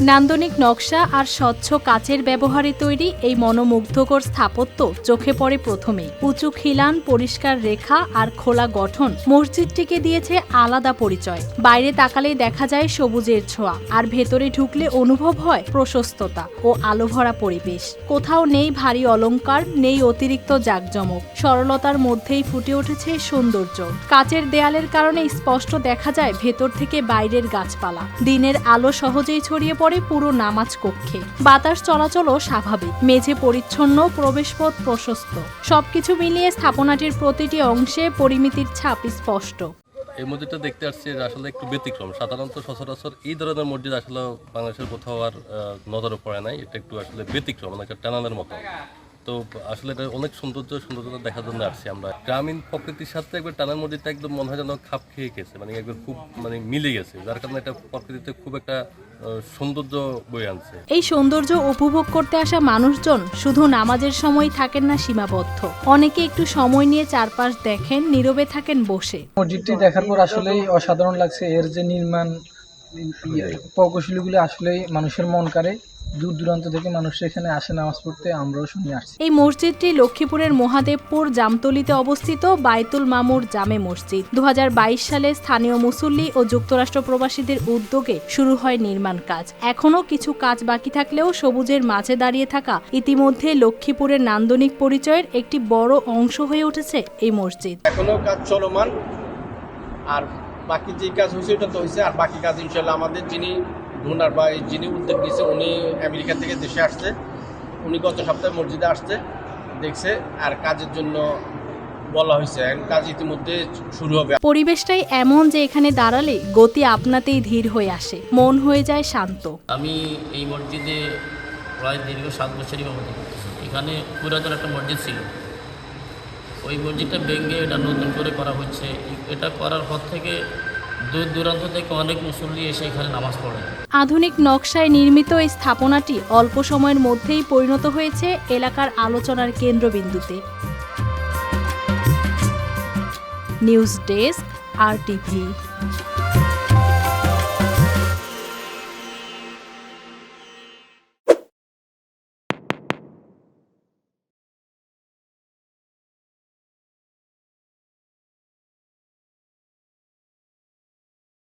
নান্দনিক নকশা আর স্বচ্ছ কাচের ব্যবহারে তৈরি এই মনোমুগ্ধকর স্থাপত্য চোখে পড়ে প্রথমেই। উঁচু খিলান, পরিষ্কার রেখা আর খোলা গঠন মসজিদটিকে দিয়েছে আলাদা পরিচয়। বাইরে তাকালেই দেখা যায় সবুজের ছোঁয়া, আর ভেতরে ঢুকলে অনুভব হয় প্রশস্ততা ও আলোভরা পরিবেশ। কোথাও নেই ভারী অলংকার, নেই অতিরিক্ত জাঁকজমক, সরলতার মধ্যেই ফুটে উঠেছে সৌন্দর্য। কাচের দেয়ালের কারণে স্পষ্ট দেখা যায় ভেতর থেকে বাইরের গাছপালা। দিনের আলো সহজেই ছড়িয়ে পড়ে পুরো নামাজ কক্ষে। বাতাস চলাচলও স্বাভাবিক, মেঝে পরিচ্ছন্ন, প্রবেশপথ প্রশস্ত। সবকিছু মিলিয়ে স্থাপনাটির প্রতিটি অংশে পরিমিতির ছাপ স্পষ্ট। এই মসজিদটা দেখতে আসছে আসলে একটু ব্যতিক্রম। সাধারণত সচরাচর এই ধরনের মসজিদ আসলে বাংলাদেশের কোথাও আর নজরে পড়ে নাই। এটা একটু আসলে ব্যতিক্রম, অনেকটা টানানের মতো। তো আসলে এটা অনেক সৌন্দর্যতা দেখার জন্য আসছি আমরা। গ্রামীণ প্রকৃতির সাথে একবার টানার মসজিদটা একদম মনে হয় যেন খাপ খেয়ে গেছে, মানে একবার খুব মিলে গেছে, যার কারণে এটা প্রকৃতিতে খুব একটা সৌন্দর্য বয়ে আনছে। এই সৌন্দর্য উপভোগ করতে আসা মানুষজন শুধু নামাজের সময় থাকেন না সীমাবদ্ধ। অনেকে একটু সময় নিয়ে চারপাশ দেখেন, নীরবে থাকেন বসে। মসজিদটি দেখার পর আসলেই অসাধারণ লাগছে। এর যে নির্মাণ প্রকৌশলীগুলো আসলেই মানুষের মন কাড়ে। দূর দূরান্ত থেকে মানুষ এখানে আসে নামাজ পড়তে, আমরাও শুনে আসছি। এই মসজিদটি লক্ষ্মীপুরের মহাদেবপুর জামতলীতে অবস্থিত বাইতুল মামুর জামে মসজিদ। 2022 সালে স্থানীয় মুসল্লি ও যুক্তরাষ্ট্র প্রবাসীদের উদ্যোগে শুরু হয় নির্মাণ কাজ। এখনও কিছু কাজ বাকি থাকলেও সবুজের মাঝে দাঁড়িয়ে থাকা ইতিমধ্যে লক্ষ্মীপুরের নান্দনিক পরিচয়ের একটি বড় অংশ হয়ে উঠেছে এই মসজিদ। এখনো কাজ চলমান, আর বাকি যে কাজ হয়েছে ওটা তো হয়েছে, আর বাকি কাজ ইনশাল্লাহ আমাদের যিনি ডোনার বা যিনি উদ্যোগ নিয়েছে উনি আমেরিকা থেকে দেশে আসছে। উনি গত সপ্তাহে মসজিদে আসছে, দেখছে, আর কাজের জন্য বলা হয়েছে। কাজ ইতিমধ্যে শুরু হবে। পরিবেশটাই এমন যে এখানে দাঁড়ালে গতি আপনাতেই ধীর হয়ে আসে, মন হয়ে যায় শান্ত। আমি এই মসজিদে প্রায় দীর্ঘ 7 বছরই ইমামতি করতেছি। এখানে পুরাতন একটা মসজিদ ছিল, ওই মসজিদটা ভেঙে এটা নতুন করে করা হচ্ছে। এটা করার পর থেকে দূর দূরান্ত থেকে অনেক মুসল্লি এসে এখানে নামাজ পড়ে। আধুনিক নকশায় নির্মিত এই স্থাপনাটি অল্প সময়ের মধ্যেই পরিণত হয়েছে এলাকার আলোচনার কেন্দ্রবিন্দুতে। News desk, RTV।